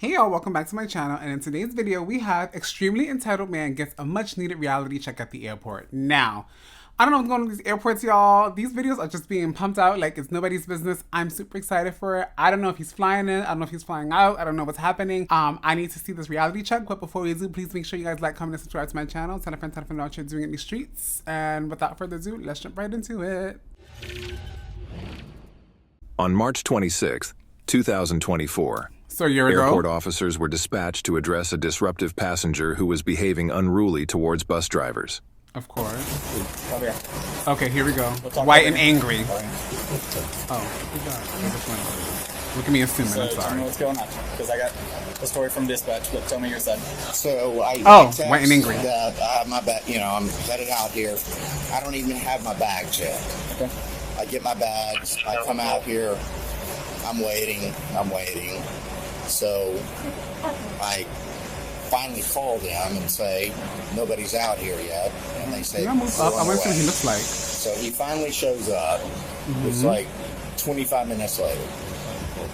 Hey y'all, welcome back to my channel, and in today's video we have extremely entitled man gets a much needed reality check at the airport. Now, I don't know what's going on with these airports, y'all. These videos are just being pumped out like it's nobody's business. I'm super excited for it. I don't know if he's flying in, I don't know if he's flying out, I don't know what's happening. I need to see this reality check, but before we do, please make sure you guys like, comment, and subscribe to my channel. Tell a friend to know what you're doing in these streets. And without further ado, let's jump right into it. On March 26, 2024, So a year ago, airport officers were dispatched to address a disruptive passenger who was behaving unruly towards bus drivers. of course. Over here. Okay, here we go. talk White over and here. angry. Oh, good God. Look at me assuming, So I'm tell me sorry. what's going on, because I got a story from dispatch, but tell me your side. So I Oh, white and angry. That I have my bag. I'm headed out here. I don't even have my bags yet. Okay. I get my bags. I come out here. I'm waiting. So I finally call them and say nobody's out here yet, and they say Can I move "We're up? I on want to see the what he way." looks like. So he finally shows up. It's like 25 minutes later.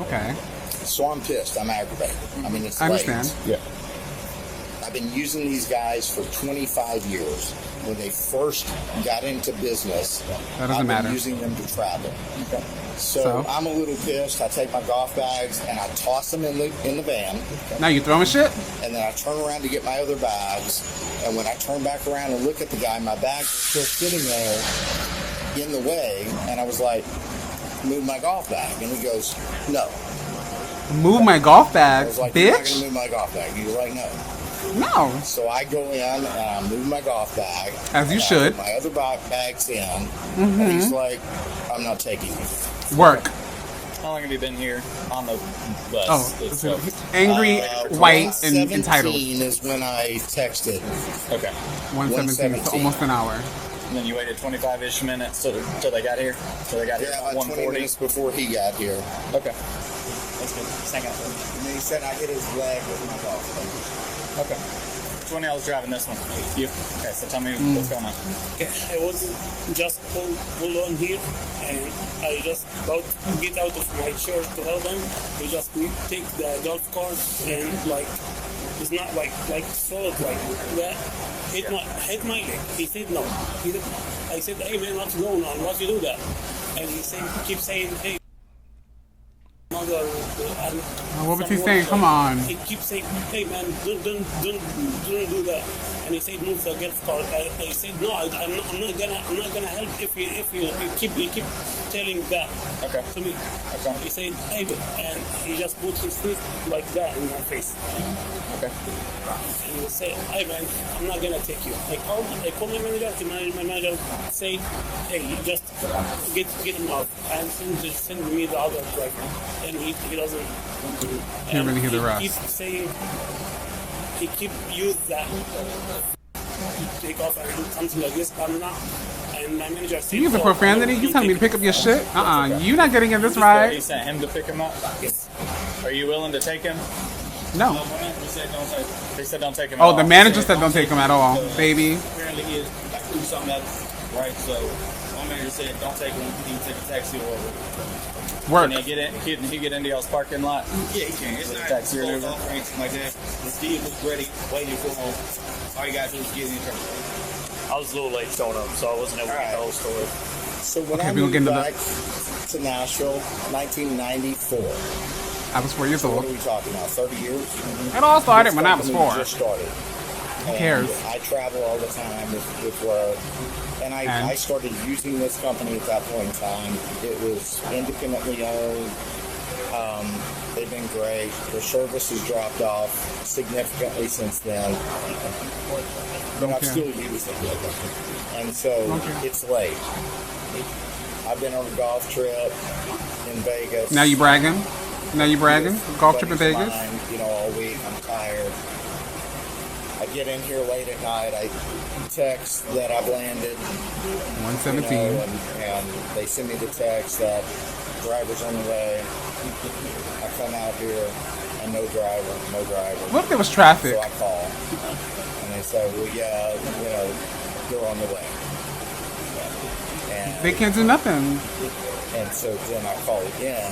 Okay. So I'm pissed. I'm aggravated. I mean, it's I late. understand. Yeah. I've been using these guys for 25 years. When they first got into business, That doesn't I've matter. been using them to travel. Okay. So So? I'm a little pissed. I take my golf bags and I toss them in the van, Now you throwing shit? and then I turn around to get my other bags. And when I turn back around and look at the guy, my bags are still sitting there in the way. And I was like, "Move my golf bag," and he goes, "No." Move my golf I bag, was like, "You're not gonna bitch? move my golf bag." He was like, "No." No. So I go in and I move my golf bag. As you and I should. put my other bags in. And he's like, "I'm not taking you." Work. How long have you been here on the bus? Oh, itself? angry, white, and 117 entitled. is when I texted. Okay. 117, so almost an hour. And then you waited 25-ish minutes till they got here? Till they got here Yeah, at about 20 140? minutes before he got here. Okay. That's good. Second. And then he said I hit his leg with my golf bag. Okay. Which one else driving this one? You. Okay, so tell me what's going on. Okay, I was just pulled on here, and I just about to get out of my chair to help them. They just take the golf cart and it's not like solid like that. Hit my leg. He said no. I said, "Hey man, what's going on? Why you do that?" And keep saying, "Hey." Mother, What was he saying? Come on. He keeps saying, "Hey man, don't do that." And he said, "Move the golf cart." I said, "No, I'm not gonna help if you keep telling that Okay. to me." Okay. He said, "Hey," and he just put his feet like that in my face. Okay. And he said, "Hey man, I'm not gonna take you." I called my manager. My manager said, "Hey, just get him out and send me the other driver." And he doesn't. Can't really hear the rest. He keeps saying he keep use that take off and do something like this. I'm not. And my manager said, You use a profanity? You telling me to pick up your shit? You not getting in this He ride? sent him to pick him up? Yes. Are you willing to take him? No. They said don't take him. Oh, at the all. manager said don't take him at all, baby. Apparently he is like doing something else, right? So my manager said, "Don't take him. He can take a taxi or whatever." Work. Can he get in? Can he get into y'all's parking lot? Yeah, he can. It's With not a taxi or closed whatever. off or anything like that. The Steve was ready, waiting for him. All you gotta do is get in there. I was a little late showing up, so I wasn't able to get the whole story. So when Okay, I we gonna moved get into back to Nashville, 1994. I was 4 years What old. are we talking about? 30 years? It all started when I was Company 4. Just started. Who cares? I travel all the time with work, and And? I started using this company at that point in time. It was independently owned. They've been great. Their service has dropped off significantly since then, but I'm Okay. still using it. And so Okay. it's late. I've been on a golf trip in Vegas. Now you bragging? Now you bragging? Golf trip in Buddies of Vegas? mine, all week. I'm tired. I get in here late at night. I text that I've landed. 117. And they send me the text that driver's on the way. I come out here and no driver. What if there was traffic? So I call. And they say, "Well, yeah, they're on the way." And They can't do nothing. And so then I call again,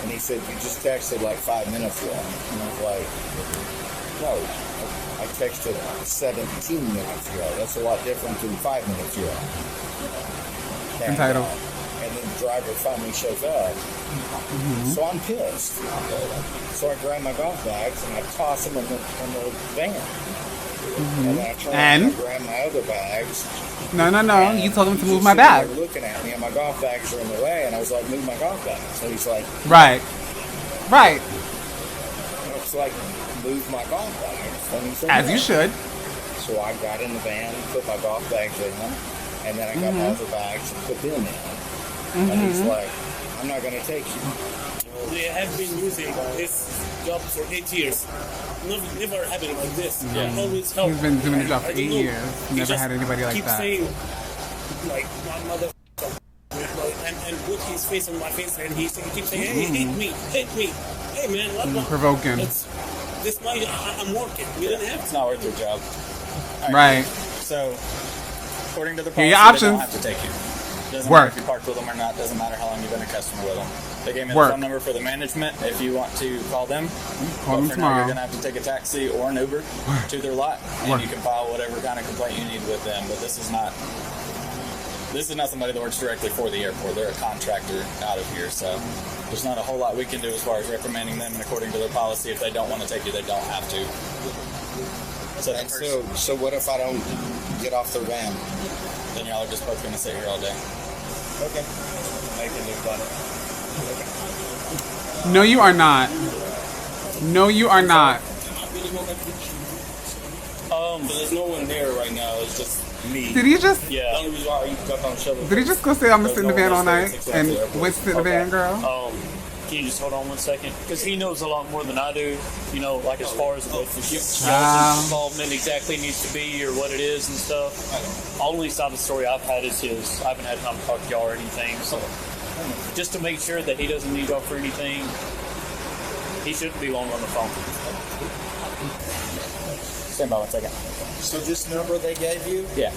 And he said, you just texted like 5 minutes ago. And I was like, no, I texted 17 minutes ago. That's a lot different than 5 minutes ago. Entitled. And then the driver finally shows up. So I'm pissed. So I grab my golf bags and I toss them in the van. And then I turn around and grab my other bags. No. You told him to move my They bag. were looking at me and my golf bags are in the way. And I was like, move my golf bags. So he's like, Right. it's like, move my golf bags. And he said, As no. you should. So I got in the van, put my golf bags in them, and then I got my other bags and put them in. And he's like, I'm not going to take you. They have been using this job for 8 years. Never happened like this. Always help. He's been doing the job for I don't 8 know. years. He Never just had anybody like keep that. saying, like, my mother, and put his face on my face, and he keeps saying, hey, hate me. Hey, man, what? Provoking. This night I'm working. We didn't have It's not worth your job. All Right. So, according to the Here are policy, your they options. don't have to take you. Doesn't Work. matter if you parked with them or not. Doesn't matter how long you've been a customer with them. They gave me the Work. phone number for the management if you want to call them. Call them But for now, tomorrow. you're going to have to take a taxi or an Uber to their lot, and Work. you can file whatever kind of complaint you need with them. But this is not somebody that works directly for the airport. They're a contractor out of here, so there's not a whole lot we can do as far as reprimanding them. And according to their policy, if they don't want to take you, they don't have to. So, And so what if I don't get off the van? then y'all are just both going to sit here all day. Okay. Making it fun. No, you are not. No, you are not. There's no one there right now. It's just me. Did he just? Yeah. The only reason why you got on the shovel. Did he just go say I'm gonna sit in the van all night and wait to sit in the van, girl? Can you just hold on 1 second? Because he knows a lot more than I do. You know, like as far as what the Wow. involvement exactly needs to be or what it is and stuff. Only side of the story I've had is his. I haven't had time to talk to y'all or anything. So just to make sure that he doesn't need y'all for anything, he shouldn't be long on the phone. Stand by 1 second. So this number they gave you, Yeah.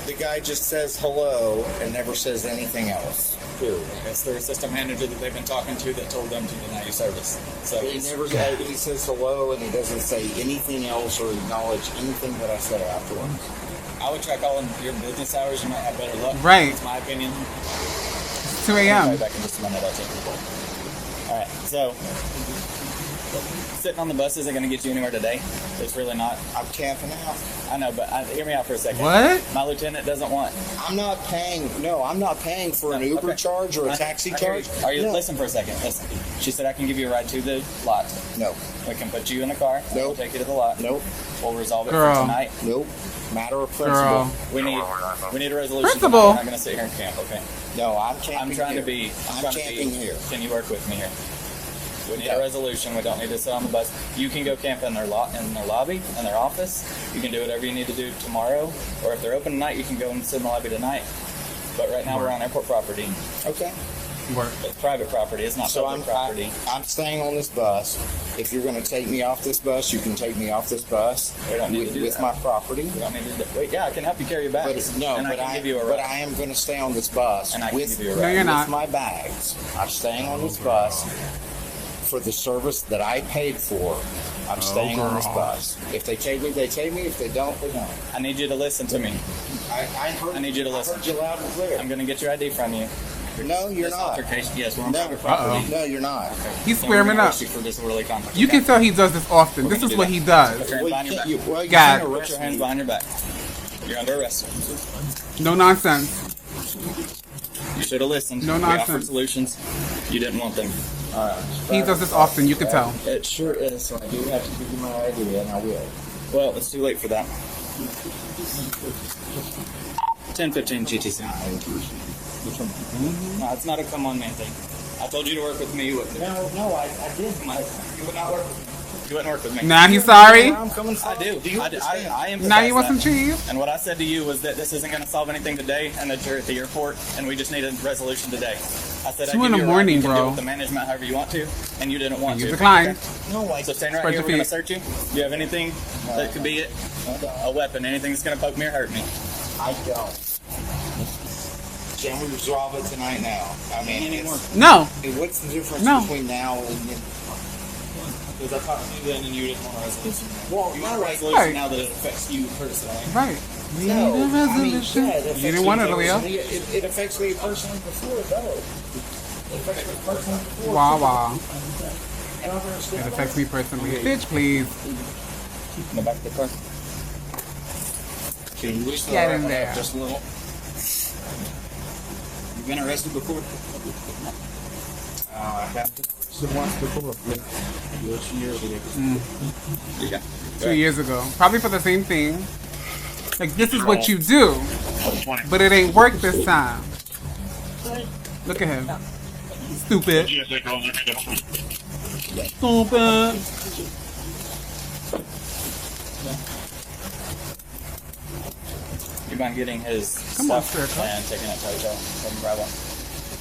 the guy just says hello and never says anything else. Period. It's their system manager that they've been talking to that told them to deny you service. So He never he says hello and he doesn't say anything else or acknowledge anything that I said afterwards. I would try calling your business hours. You might have better luck. Right. That's my opinion. 2 I'll be a.m. back in just a minute. I'll take the call. All right. So sitting on the bus isn't going to get you anywhere today. It's really not. I'm camping out. I know, but hear me out for a second. What? My lieutenant doesn't want. I'm not paying for an Uber Okay. charge or a taxi I hear you. charge. Are you? No. Listen for a second. Listen. She said I can give you a ride to the lot. No. We can put you in the car. Nope. We'll take you to the lot. Nope. We'll resolve it Girl. for tonight. Nope. Matter of principle. Girl. We need a resolution. Principal. Tonight. We're not going to sit here and camp, okay? No, I'm camping I'm trying here. to be. I'm trying to camping be, here. Can you work with me here? We need Yeah. a resolution. We don't need to sit on the bus. You can go camp in their lobby, in their office. You can do whatever you need to do tomorrow, or if they're open tonight, you can go and sit in the lobby tonight. But right now we're on airport property. Okay. Work. It's private property. It's not So public property. I'm staying on this bus. If you're going to take me off this bus, you can take me off this bus We don't need to do with that. my property. We don't need to wait. Yeah, I can help you carry your bags. But no, and but I can I give you a but ride. I am going to stay on this bus And I can with, give you a No, ride. you're not. with my bags. I'm staying on this bus for the service that I paid for. I'm staying on this girl. bus. If they take me, they take me. If they don't, they don't. I need you to listen to me. I need you to listen. I heard you loud and clear. I'm going to get your ID from you. No, you're This not. altercation, yes, we're on No. private property. No, you're not. He's So squaring we're gonna up. arrest you for disorderly conduct. You okay? can tell he does this often. We're This gonna is do what that. he does. Put your hands behind your back. You God. can't Put arrest your hands me. behind your back. You're under arrest. No nonsense. You should have listened. No We nonsense. offered solutions. You didn't want them. He does this often. You can tell. It sure is. So I do have to give you my idea, and I will. well, it's too late for that. 10:15 GTC. No, it's not a come on man thing. I told you to work with me. You wouldn't. No, I did. You would not work with me. You wouldn't work with me. Now he's sorry. I'm coming I do. I empathize Now you want that. some cheese? And what I said to you was that this isn't going to solve anything today, and that you're at the airport, and we just need a resolution today. I said 2 I'd in give the you a ride, morning, you can bro. deal with the management however you want to, and you didn't want You to. declined. Okay? No, I So stand right Spread here. your We're going to feet. search you. Do you have anything that could be a weapon? Anything that's going to poke me or hurt me? don't. Can we resolve it tonight now? I mean, No. what's the difference No. between now and then? Because I talked to you then and you didn't want a resolution. Well, You want a no, resolution Right. now that it affects you personally. Right. We no, need a I mean, resolution. yeah, it affects You didn't want me it, Leo. personally. It affects me personally before, though. It affects me personally before. Wah wah. And I don't understand It why. affects me personally. Bitch, please. In the back of the car. Can we Get in there. Just a little. You've been arrested before? I have to once before. Yes, years ago. Yeah. 2 years ago. Probably for the same thing. Like, this is what you do. But it ain't work this time. Look at him. Stupid. Stupid. You mind getting his Come on, stuff sir. and taking it to hotel from Bravo?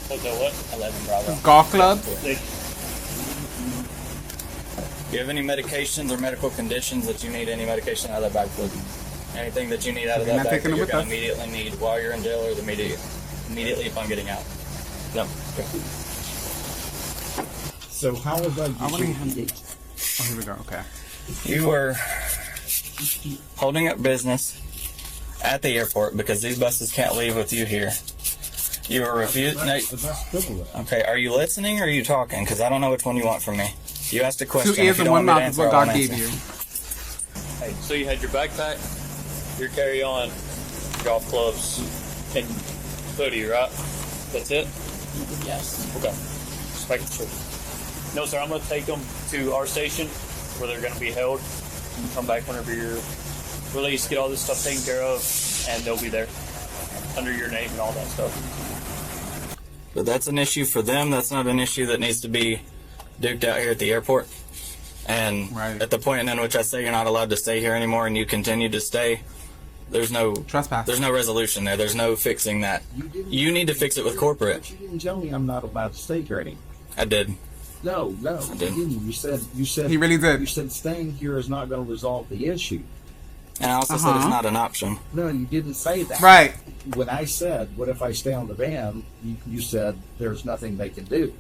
Hotel what? 11 Bravo. Golf club. They, Do you have any medications or medical conditions that you need any medication out of that bag for? Anything that you need out of You're that not bag taking that it you're with going us? to immediately need while you're in jail or immediately upon getting out? No. Okay. So how was I? I want to him. Oh, here we go. Okay. You were holding up business at the airport because these buses can't leave with you here. You were refusing. No, okay, are you listening or are you talking? Because I don't know which one you want from me. You asked a question. 2 If ears you and don't one want me mouth to is answer, what I God won't gave answer. you. hey, so you had your backpack, your carry-on, golf clubs, and hoodie, right? That's it? Yes. Okay. Just making sure. No, sir, I'm going to take them to our station where they're going to be held. You can come back whenever you're released, get all this stuff taken care of, and they'll be there under your name and all that stuff. But that's an issue for them. That's not an issue that needs to be duked out here at the airport. And Right. at the point in which I say you're not allowed to stay here anymore and you continue to stay, there's no Trespass. There's no resolution there. There's no fixing that. You need to fix it with corporate. But you didn't tell me I'm not allowed to stay here anymore. I did. No, you didn't. didn't. You said He really did. You said staying here is not going to resolve the issue. And I also said it's not an option. No, you didn't say that. Right. When I said, "What if I stay on the van?" You said, "There's nothing they can do."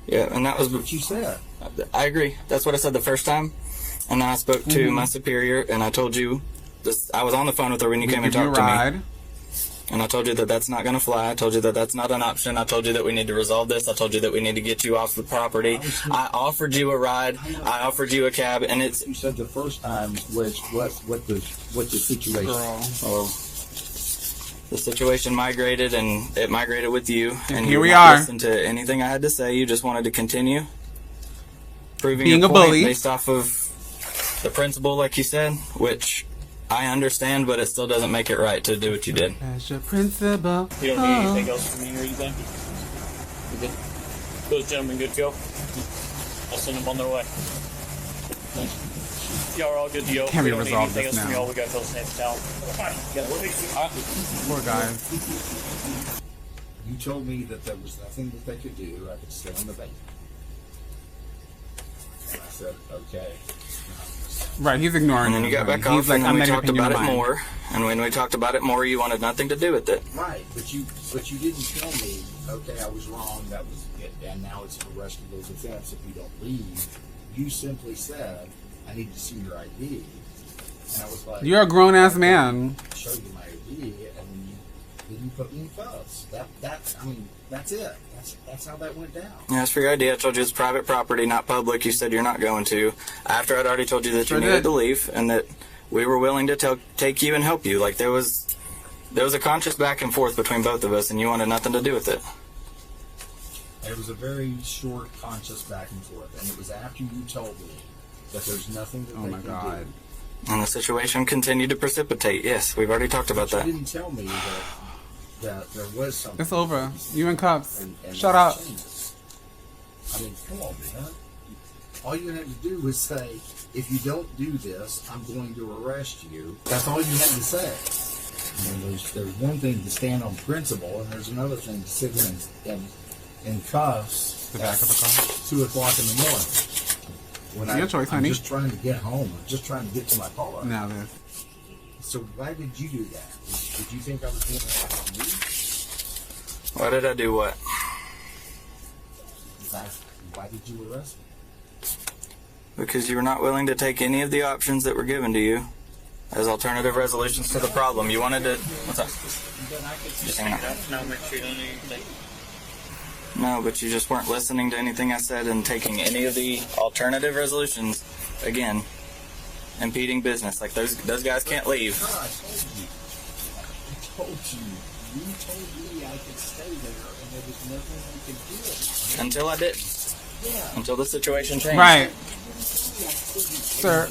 Yeah, and that was What you said. I agree. That's what I said the first time. And then I spoke to my superior and I told you this. I was on the phone with her when you came and Give you a talked to me. ride. And I told you that that's not going to fly. I told you that that's not an option. I told you that we need to resolve this. I told you that we need to get you off the property. I offered you a ride. I offered you a cab, and it's You said the first time what the situation. Girl. well, the situation migrated, and it migrated with you. And here you we would not are. listen to anything I had to say. You just wanted to continue proving Being your a point bully. based off of the principle, like you said, which I understand, but it still doesn't make it right to do what you did. As your principal. You don't need anything else from me or anything? You good? Those gentlemen good to go? I'll send them on their way. Y'all are all good to go. Can we don't need resolve anything this else from now? y'all. We got those names down. Poor guy. You told me that there was nothing that they could do. I could stay on the van. And I said, "Okay." Right, he's ignoring And then you got him. back off, He's like, and I'm then we not talked even paying about you it no mind. more. And when we talked about it more, you wanted nothing to do with it. Right, but you didn't tell me. Okay, I was wrong. That was it, and now it's an arrestable offense if you don't leave. You simply said, "I need to see your ID," and I was like, You're a grown ass man. show you my ID," and then you put me in cuffs. That's it. That's how that went down. Yeah, as for your idea, I told you it's private property, not public. You said you're not going to. After I'd already told you that Sure you needed did. to leave and that we were willing to take you and help you. Like there was a conscious back and forth between both of us, and you wanted nothing to do with it. It was a very short, conscious back and forth, and it was after you told me that there's nothing that Oh they my can god. do. And the situation continued to precipitate. Yes, we've already talked about You that. didn't tell me that there was something. It's over. You in cuffs. And Shut that up. changes. I mean, come on, man. All you had to do was say, "If you don't do this, I'm going to arrest you." That's all you had to say. And there's one thing to stand on principle, and there's another thing to sit in cuffs The back of the car. 2 o'clock in the morning. When It's your choice, honey. I'm just trying to get home. I'm just trying to get to my car. Now this. So why did you do that? Did you think I was going to ask you? Why did I do what? Why did you arrest me? Because you were not willing to take any of the options that were given to you as alternative resolutions to the problem. You wanted to... What's up? Just hang on. No, but you just weren't listening to anything I said and taking any of the alternative resolutions. Again, impeding business. Like, those guys can't leave. I told you. You told me I could stay there and there was nothing I could do. Until I didn't. Yeah. Until the situation changed. Right. Sir,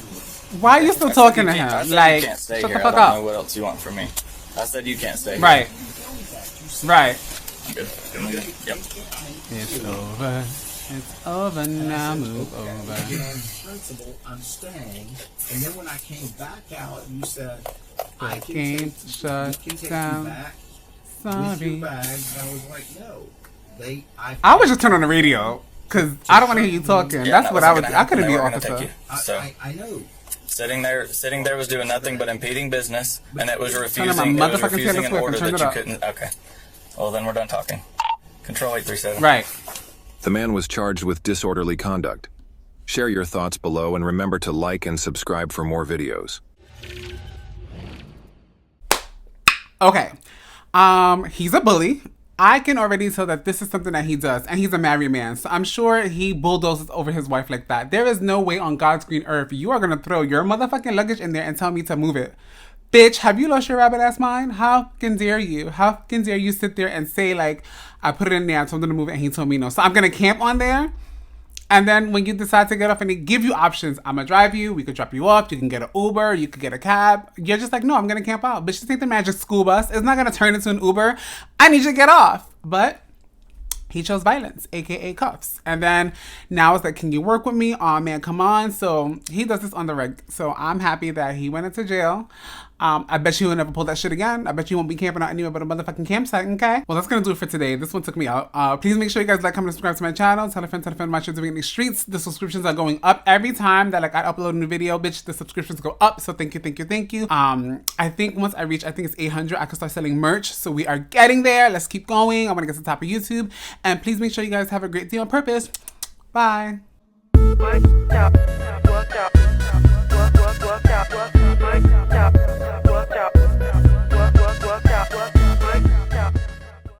why are you still talking to him? I said Like, you can't stay shut here. the fuck I don't up. know what else you want from me. I said you can't stay here. Right. Right. I'm good. Yep. It's over. It's over now. Move over. On principle, I'm staying. And then when I came back out, you said, I can Game take, shut you can take down. you back with Sorry. your bags. And I was like, no. I was just turning on the radio because I don't want to hear you talking. Yeah, That's what I was. gonna I couldn't happen. be They were officer. gonna take you. So I know. sitting there was doing nothing but impeding business, and it was Turn refusing. on It my was motherfucking refusing Taylor an Swift order and turn that it you up. couldn't. Okay. Well, then we're done talking. Control 837. Right. The man was charged with disorderly conduct. Share your thoughts below and remember to like and subscribe for more videos. Okay. He's a bully. I can already tell that this is something that he does, and he's a married man, so I'm sure he bulldozes over his wife like that. There is no way on God's green earth you are gonna throw your motherfucking luggage in there and tell me to move it. Bitch, have you lost your rabbit ass mind? How can dare you? How can dare you sit there and say, like, I put it in there, I told him to move it, and he told me no. So I'm gonna camp on there. And then when you decide to get off and they give you options, I'm gonna drive you, we could drop you off, you can get an Uber, you could get a cab. You're just like, no, I'm gonna camp out. Bitch, this ain't the magic school bus. It's not gonna turn into an Uber. I need you to get off. But he chose violence, aka cuffs. And then now it's like, can you work with me? Oh man, come on. So he does this on the reg. So I'm happy that he went into jail. I bet you will never pull that shit again. I bet you won't be camping out anywhere but a motherfucking campsite, okay? Well, that's gonna do it for today. This one took me out. Please make sure you guys like, comment, and subscribe to my channel. Tell a friend my shit doing in the streets. The subscriptions are going up every time that like I upload a new video, bitch. The subscriptions go up. So thank you. I think once I reach, I think it's 800, I can start selling merch. So we are getting there. Let's keep going. I wanna get to the top of YouTube. And please make sure you guys have a great day on purpose. Bye.